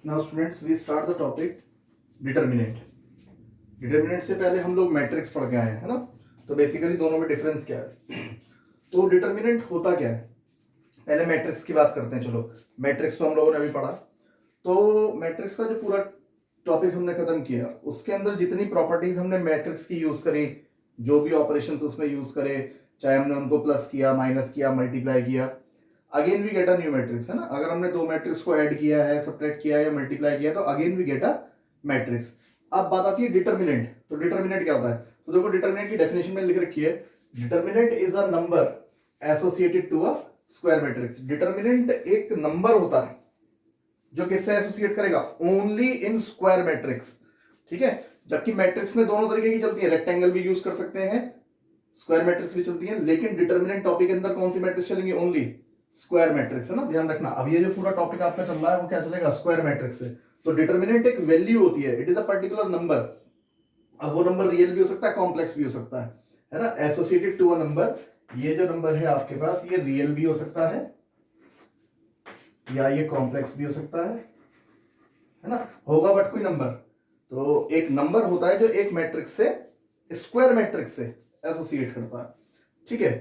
Now students we start the topic determinant. Determinant से पहले हम लोग मैट्रिक्स पढ़ के आए हैं, है ना। तो बेसिकली दोनों में डिफरेंस क्या है। तो डिटर्मिनेंट होता क्या है, पहले मैट्रिक्स की बात करते हैं। चलो, मैट्रिक्स तो हम लोगों ने अभी पढ़ा। तो मैट्रिक्स का जो पूरा टॉपिक हमने खत्म किया, उसके अंदर जितनी प्रॉपर्टीज हमने मैट्रिक्स की यूज करी, जो भी ऑपरेशंस उसमें यूज करे, चाहे हमने उनको प्लस किया, माइनस किया, मल्टीप्लाई किया, again we get a new matrix, है ना। अगर हमने दो मैट्रिक्स को ऐड किया है, सब्ट्रैक्ट किया है या मल्टीप्लाई किया है, तो again we get a matrix. अब बात आती है डिटर्मिनेंट। तो डिटर्मिनेंट क्या होता है, तो देखो डिटर्मिनेंट की डेफिनेशन में लिख रखी है, determinant is a number associated to a square matrix. Determinant एक नंबर होता है जो किससे एसोसिएट करेगा, ओनली इन स्क्वायर मैट्रिक्स, ठीक है। जबकि मैट्रिक्स में दोनों तरीके की चलती है, रेक्टेंगल भी यूज कर सकते हैं, स्क्वायर मैट्रिक्स भी चलती है, लेकिन डिटर्मिनेंट टॉपिक के अंदर कौन सी मैट्रिक्स चलेंगी, ओनली स्क्वायर मैट्रिक्स, है ना। ध्यान रखना, अब ये जो पूरा टॉपिक आपका चल रहा है वो क्या चलेगा, स्क्वायर मैट्रिक्स से। तो डिटर्मिनेंट एक वैल्यू होती है, it is a particular number. अब वो नंबर रियल भी हो सकता है, कॉम्प्लेक्स भी हो सकता है ना, एसोसिएटेड टू अ नंबर। ये जो नंबर है आपके पास, ये रियल भी हो सकता है या ये कॉम्प्लेक्स भी हो सकता है ना, होगा बट कोई नंबर। तो एक नंबर होता है जो एक मैट्रिक्स से, स्क्वायर मैट्रिक्स से एसोसिएट करता है, ठीक है।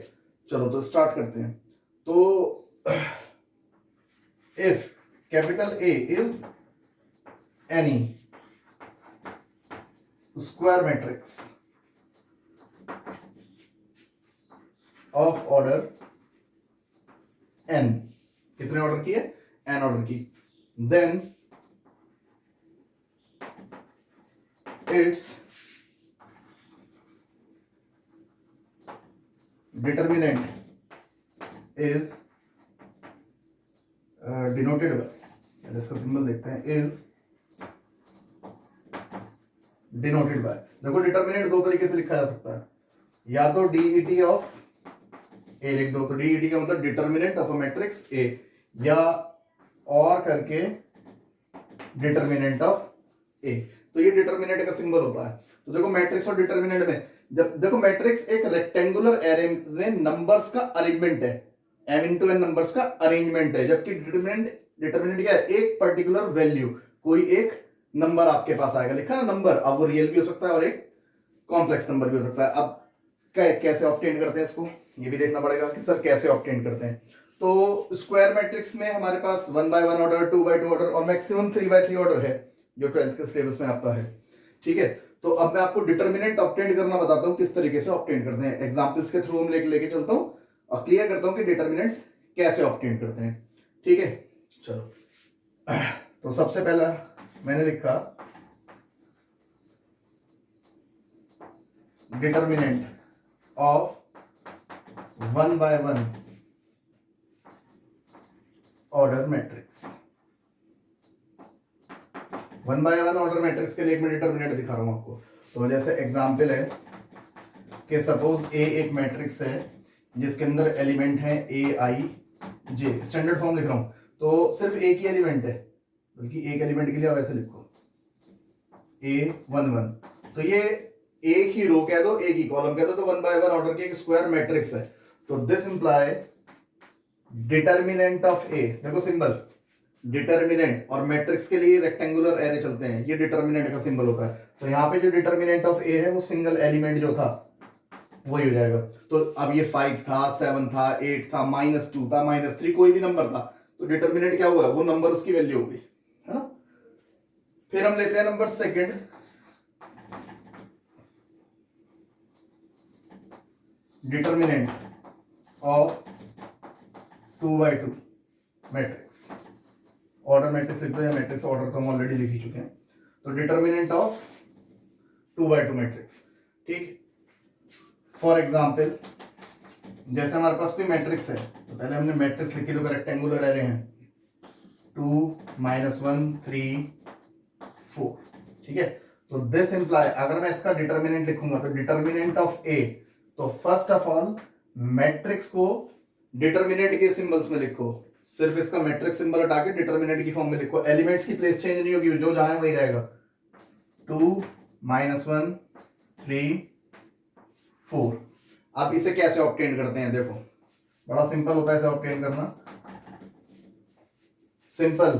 चलो तो स्टार्ट करते हैं। तो if capital A is any square matrix of order n, कितने ऑर्डर की है, एन ऑर्डर की, then its determinant is denoted by, इसका सिंबल देखते हैं, इज डिनोटेड बाय। देखो डिटर्मिनेंट दो तरीके से लिखा जा सकता है, या तो डीईटी ऑफ ए लिख दो, तो डीईटी का मतलब determinant of a matrix A, या और करके डिटर्मिनेंट ऑफ ए। तो ये डिटर्मिनेंट का सिंबल होता है। तो देखो मैट्रिक्स और डिटर्मिनेंट में, जब देखो मैट्रिक्स एक रेक्टेंगुलर एरे में नंबर्स का अरेंजमेंट है, m इंटू एन नंबर्स का अरेंजमेंट है, जबकि डिटर्मिनेंट, डिटर्मिनेंट क्या है, एक पर्टिकुलर वैल्यू, कोई एक नंबर आपके पास आएगा, लिखा ना नंबर, अब वो रियल भी हो सकता है और एक कॉम्प्लेक्स नंबर भी हो सकता है। अब कैसे ऑब्टेन करते हैं इसको, ये भी देखना पड़ेगा कि सर कैसे ऑब्टेन करते हैं। तो स्क्वायर मैट्रिक्स में हमारे पास 1 बाय 1 ऑर्डर, 2 बाय 2 ऑर्डर और मैक्सिमम 3 बाय 3 ऑर्डर है, जो 12th के सिलेबस में आपका है, ठीक है। तो अब मैं आपको डिटर्मिनेंट ऑब्टेन करना बताता हूं, किस तरीके से ऑब्टेन करते हैं, एग्जांपल्स के थ्रू हम लेके चलता हूं और क्लियर करता हूं कि डिटर्मिनेंट्स कैसे ऑब्टेन करते हैं, ठीक है। चलो, तो सबसे पहला मैंने लिखा determinant of 1 by 1 order matrix. 1 by 1 order matrix के लिए एक मैं डिटर्मिनेंट दिखा रहा हूं आपको। तो जैसे एग्जांपल है कि सपोज ए एक मैट्रिक्स है जिसके अंदर एलिमेंट है ए आई जे, स्टैंडर्ड फॉर्म लिख रहा हूं, तो सिर्फ एक ही एलिमेंट है, बल्कि एक एलिमेंट के लिए आप ऐसे लिखो A11, तो ये एक ही रो कह दो, एक ही कॉलम कह दो, तो 1 बाय 1 ऑर्डर की एक स्क्वायर मैट्रिक्स है। तो दिस इंप्लाई डिटर्मिनेंट ऑफ ए, देखो सिंबल डिटर्मिनेंट, और मैट्रिक्स के लिए रेक्टेंगुलर एरे चलते हैं, ये डिटर्मिनेंट का सिंबल होता है। तो यहाँ पे जो डिटर्मिनेंट ऑफ ए है वो सिंगल एलिमेंट जो था वही हो जाएगा। तो अब ये 5 था, 7 था, 8 था, -2 था, -3, कोई भी नंबर था, तो डिटर्मिनेंट क्या हुआ, वो नंबर उसकी वैल्यू हो गई, है ना। फिर हम लेते हैं number second, determinant of 2 by 2 matrix. Order matrix लिख दो, या मैट्रिक्स ऑर्डर तो हम ऑलरेडी लिख ही चुके हैं। तो डिटर्मिनेंट ऑफ 2 बाय 2 मैट्रिक्स, ठीक। फॉर एग्जाम्पल जैसे हमारे पास कोई मैट्रिक्स है, तो पहले हमने मैट्रिक्स लिखी, तो रेक्टेंगुलर एरे हैं 2 -1 3 4, ठीक है। तो दिस इंप्लाई, अगर मैं इसका डिटर्मिनेंट लिखूंगा, तो डिटर्मिनेंट ऑफ ए, तो फर्स्ट ऑफ ऑल मैट्रिक्स को डिटर्मिनेंट के सिंबल्स में लिखो, सिर्फ इसका मैट्रिक्स सिंबल हटा के डिटर्मिनेंट की फॉर्म में लिखो, एलिमेंट्स की प्लेस चेंज नहीं होगी, जो जहां है वही रहेगा, 2 -1 3 4। अब इसे कैसे ऑब्टेन करते हैं, देखो बड़ा सिंपल होता है इसे ऑब्टेन करना, सिंपल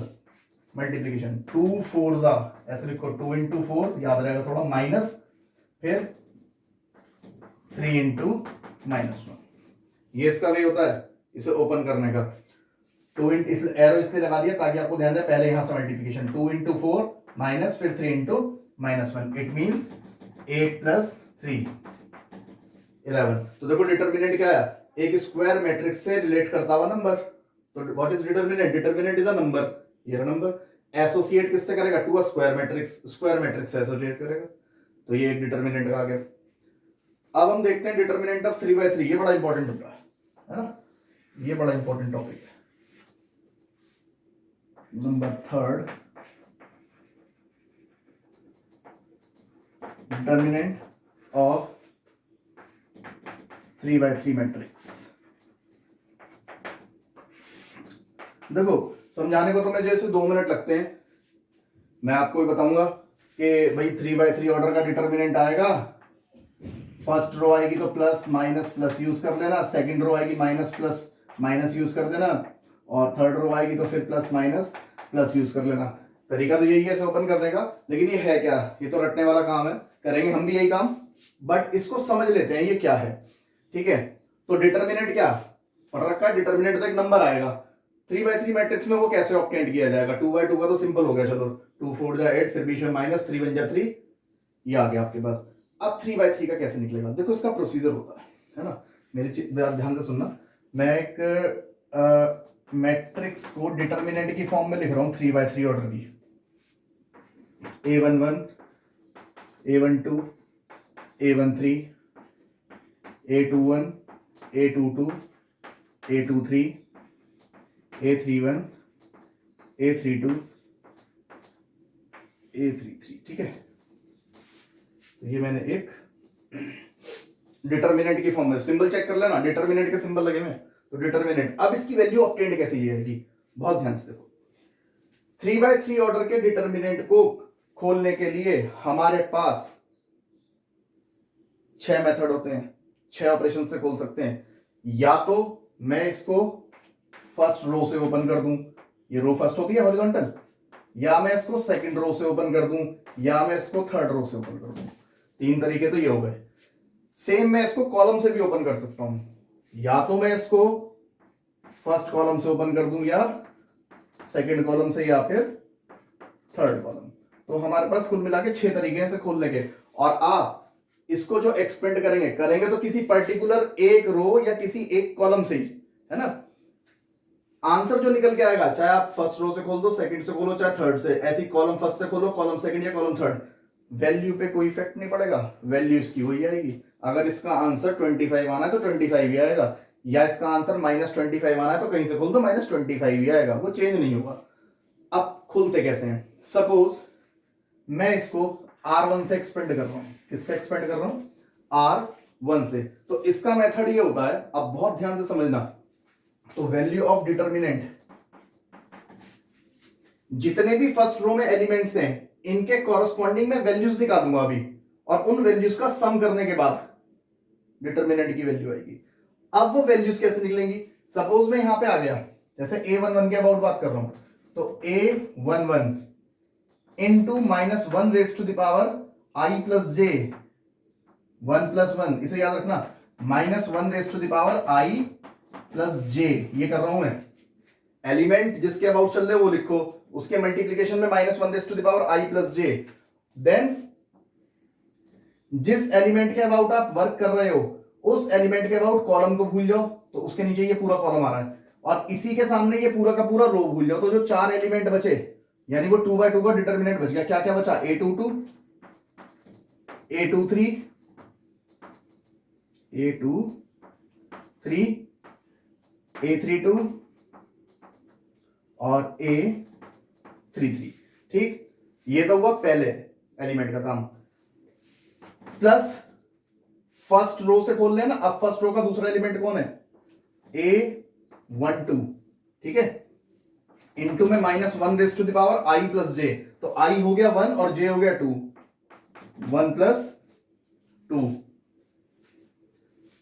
मल्टीप्लीकेशन, 2 4 जा, ऐसे लिखो 2 इंटू 4 याद रहेगा थोड़ा, माइनस फिर 3 इंटू -1, ये इसका वे होता है इसे ओपन करने का। 2 इंटू, इस एरो इसलिए लगा दिया ताकि आपको ध्यान रहे, पहले यहां से मल्टीप्लीकेशन 2 इंटू 4 माइनस फिर 3 इंटू -1, इट मीन्स 8 प्लस 3 11। तो देखो डिटर्मिनेंट क्या है, एक स्क्वायर मैट्रिक्स से रिलेट करता हुआ नंबर। तो what is determinant, determinant is a number, ये नंबर एसोसिएट किससे करेगा, to a square matrix, square matrix से एसोसिएट करेगा, तो ये एक डिटर्मिनेंट आ गया। अब हम देखते हैं डिटर्मिनेंट ऑफ 3/3, ये बड़ा इंपॉर्टेंट होता है ना, ये बड़ा इंपॉर्टेंट टॉपिक है। Number 3, determinant of 3/3 matrix. देखो समझाने को तो मैं जैसे 2 मिनट लगते हैं, मैं आपको भी बताऊंगा कि भाई 3/3 ऑर्डर का डिटर्मिनेंट आएगा, फर्स्ट रो आएगी तो प्लस माइनस प्लस यूज कर लेना, सेकंड रो आएगी माइनस प्लस माइनस यूज कर देना, और थर्ड रो आएगी तो फिर प्लस माइनस प्लस यूज कर लेना। तरीका तो यही है इसे ओपन करने का, लेकिन ये है क्या, ये तो रटने वाला काम है, करेंगे हम भी यही काम, बट इसको समझ लेते हैं ये क्या है, ठीक है। तो डिटर्मिनेंट क्या पढ़ रखा है, डिटर्मिनेंट तो एक नंबर आएगा, 3/3 मैट्रिक्स में वो कैसे ऑब्टेंड किया जाएगा, 2/2 का तो सिंपल हो गया, चलो 2 4 जा 8, फिर बीच में माइनस 3 1 जा 3, ये आ गया आपके पास। अब 3/3 का कैसे निकलेगा, देखो इसका प्रोसीजर होता है ना, मेरी ध्यान से सुनना, मैं एक मैट्रिक्स को डिटर्मिनेंट की फॉर्म में लिख रहा हूं 3/3 ऑर्डर की, A11 A12 A13 A21 A22 A23 A31 A32 A33, ठीक है। ये मैंने एक डिटर्मिनेंट की फॉर्म में, सिंबल चेक कर लेना, डिटर्मिनेंट के सिंबल लगे हुए, तो डिटर्मिनेंट। अब इसकी वैल्यू ऑब्टेंड कैसे जाएगी, बहुत ध्यान से देखो, 3/3 ऑर्डर के डिटर्मिनेंट को खोलने के लिए हमारे पास 6 मेथड होते हैं, 6 ऑपरेशन से खोल सकते हैं। या तो मैं इसको फर्स्ट रो से ओपन कर दूं, ये रो फर्स्ट होती है हॉरिजॉन्टल, या मैं इसको सेकंड रो से ओपन कर दूं, या मैं इसको थर्ड रो से ओपन कर दूं, 3 तरीके तो ये हो गए। सेम मैं इसको कॉलम से भी ओपन कर सकता हूं, या तो मैं इसको फर्स्ट कॉलम से ओपन कर दूं, या सेकंड कॉलम से, या फिर थर्ड कॉलम। तो हमारे पास कुल मिला के 6 तरीके हैं इसे खोलने के, और आप इसको जो एक्सपेंड करेंगे तो किसी पर्टिकुलर एक रो या किसी एक कॉलम से ही, है ना। आंसर जो निकल के आएगा, चाहे आप फर्स्ट रो से खोल दो, सेकंड से खोलो, चाहे थर्ड से, ऐसी कॉलम फर्स्ट से खोलो, कॉलम सेकंड या कॉलम थर्ड, वैल्यू पे कोई इफेक्ट नहीं पड़ेगा, वैल्यू इसकी वही आएगी। अगर इसका आंसर 25 आना है तो 25 ही आएगा, या इसका आंसर -25 आना है तो कहीं से खोल दो -25 ही आएगा, वो चेंज नहीं होगा। अब खोलते कैसे हैं, सपोज मैं इसको R1 से एक्सपेंड कर रहा हूं, किससे एक्सपेंड कर रहा हूं, R1 से, तो इसका मेथड ये होता है, अब बहुत ध्यान से समझना। तो वैल्यू ऑफ डिटर्मिनेंट, जितने भी फर्स्ट रो में एलिमेंट्स हैं इनके कॉरस्पॉन्डिंग में वैल्यूज निकालूंगा अभी, और उन वैल्यूज का सम करने के बाद डिटर्मिनेंट की वैल्यू आएगी। अब वो वैल्यूज कैसे निकलेंगी, सपोज मैं यहां पे आ गया, जैसे A11 के अबाउट बात कर रहा हूं, तो A11 into -1 raise to the power I plus J 1 + 1, इसे याद रखना, -1 raise to the power I plus J, ये कर रहा हूं मैं। एलिमेंट जिसके अबाउट चल रहे वो लिखो, उसके मल्टीप्लीकेशन में -1 raise to the power I plus J, then जिस एलिमेंट के अबाउट आप वर्क कर रहे हो उस एलिमेंट के अबाउट कॉलम को भूल जाओ, तो उसके नीचे ये पूरा कॉलम आ रहा है, और इसी के सामने ये पूरा का पूरा रो भूल जाओ, तो जो 4 एलिमेंट बचे, यानी वो 2/2 का डिटर्मिनेंट बच गया। क्या क्या बचा, A22 A23 A23 A32 और A33, ठीक, ये तो हुआ पहले एलिमेंट का काम। प्लस फर्स्ट रो से खोल लेना, अब फर्स्ट रो का दूसरा एलिमेंट कौन है, A12, ठीक है, इनटू में -1 raise to the power I plus J, तो I हो गया 1 और J हो गया 2, 1 + 2,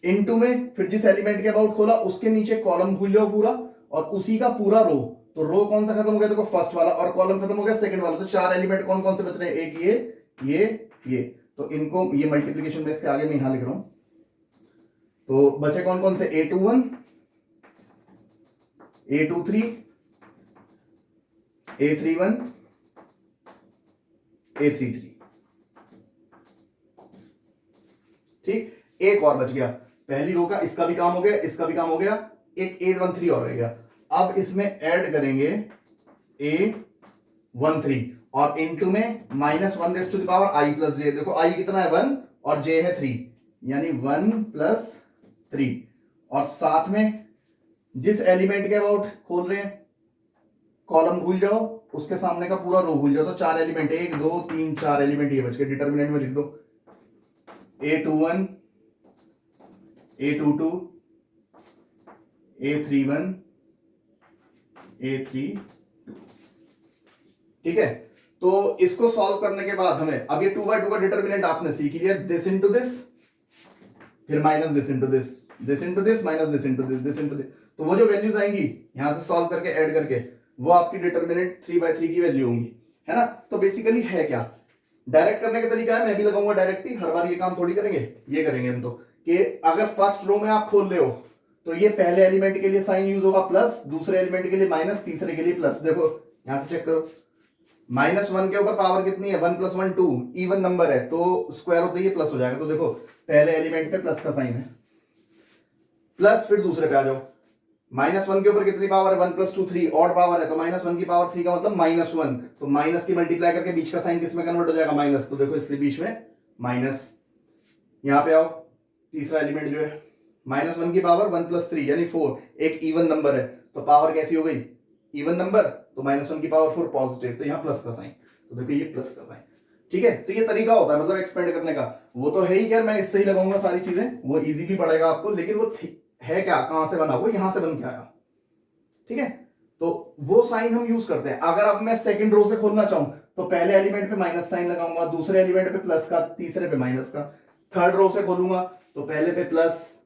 इनटू में फिर जिस एलिमेंट के अबाउट खोला उसके नीचे कॉलम भूल जाओ पूरा, और उसी का पूरा रो, तो रो कौन सा खत्म हो गया, देखो फर्स्ट वाला, और कॉलम खत्म हो गया सेकंड वाला। तो 4 एलिमेंट कौन कौन से बच रहे हैं, एक ये। तो इनको ये मल्टीप्लीकेशन बेस के आगे मैं यहां लिख रहा हूं। तो बचे कौन कौन से, A21, A23, A31, A33। ठीक, एक और बच गया पहली रो का, इसका भी काम हो गया, इसका भी काम हो गया, एक A13 और रह गया। अब इसमें ऐड करेंगे A13 और इनटू में -1 raise to the power i plus J. देखो i कितना है 1 और j है 3, यानी 1 + 3। और साथ में जिस एलिमेंट के अबाउट खोल रहे हैं कॉलम भूल जाओ, उसके सामने का पूरा रो भूल जाओ। तो 4 एलिमेंट, 1 2 3 4 एलिमेंट ये बच के डिटरमिनेंट में लिख दो A21, A22, A31, A32। ठीक है, तो इसको सॉल्व करने के बाद हमें अब ये 2/2 का डिटरमिनेंट आपने सीख लिया, दिस इनटू दिस, फिर minus this into this, this into this, minus this into this, this into this. तो वो जो वैल्यूज आएंगी यहां से सॉल्व करके ऐड करके, वो आपकी डिटरमिनेंट 3/3 की वैल्यू होंगी, है ना। तो बेसिकली है क्या, डायरेक्ट करने का तरीका है, मैं भी लगाऊंगा डायरेक्ट ही, हर बार ये काम थोड़ी करेंगे, ये करेंगे हम तो, कि अगर फर्स्ट रो में आप खोल रहे हो तो ये पहले एलिमेंट के लिए साइन यूज होगा प्लस, दूसरे एलिमेंट के लिए माइनस, तीसरे के लिए प्लस। देखो यहां से चेक करो, -1 के ऊपर पावर कितनी है, 1 + 1 2, इवन नंबर है तो स्क्वायर होते ही प्लस हो जाएगा। तो देखो पहले एलिमेंट पे प्लस का साइन है, प्लस, फिर दूसरे पे आ जाओ, -1 के ऊपर कितनी पावर है, 1 + 2 3, ऑड पावर है, तो -1 की पावर 3 का मतलब -1, तो माइनस की मल्टीप्लाई करके बीच का साइन किस में कन्वर्ट हो जाएगा, माइनस। तो देखो इसलिए बीच में माइनस। यहां पे आओ, तीसरा एलिमेंट जो है -1 की पावर 1 + 3 यानी 4, एक इवन नंबर है तो पावर कैसी हो गई, इवन नंबर, तो -1 की पावर 4 पॉजिटिव, तो यहाँ प्लस का साइन, तो देखो ये प्लस का साइन। ठीक है, तो ये तरीका होता है मतलब एक्सपेंड करने का। वो तो है ही, यार मैं इससे ही लगाऊंगा सारी चीजें, वो इजी भी पड़ेगा आपको, लेकिन वो है क्या, कहां से बना, वो यहां से बन के आया। ठीक है, तो वो साइन हम यूज करते हैं। अगर अब मैं सेकंड रो से खोलना चाहूं तो पहले एलिमेंट पे माइनस साइन लगाऊंगा, दूसरे एलिमेंट पे प्लस का, तीसरे पे माइनस का। थर्ड रो से खोलूंगा तो पहले पे प्लस,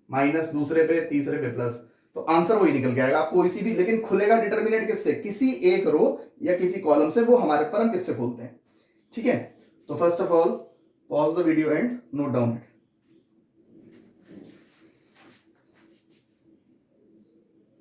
माइनस, दूसरे पे, तीसरे पे प्लस, तो आंसर वही निकल के आएगा कोई सी भी। लेकिन खुलेगा डिटरमिनेंट किससे, किसी एक रो या किसी कॉलम से, वो हमारे पर हम किससे खोलते हैं। ठीक है, तो first of all pause the video and note down.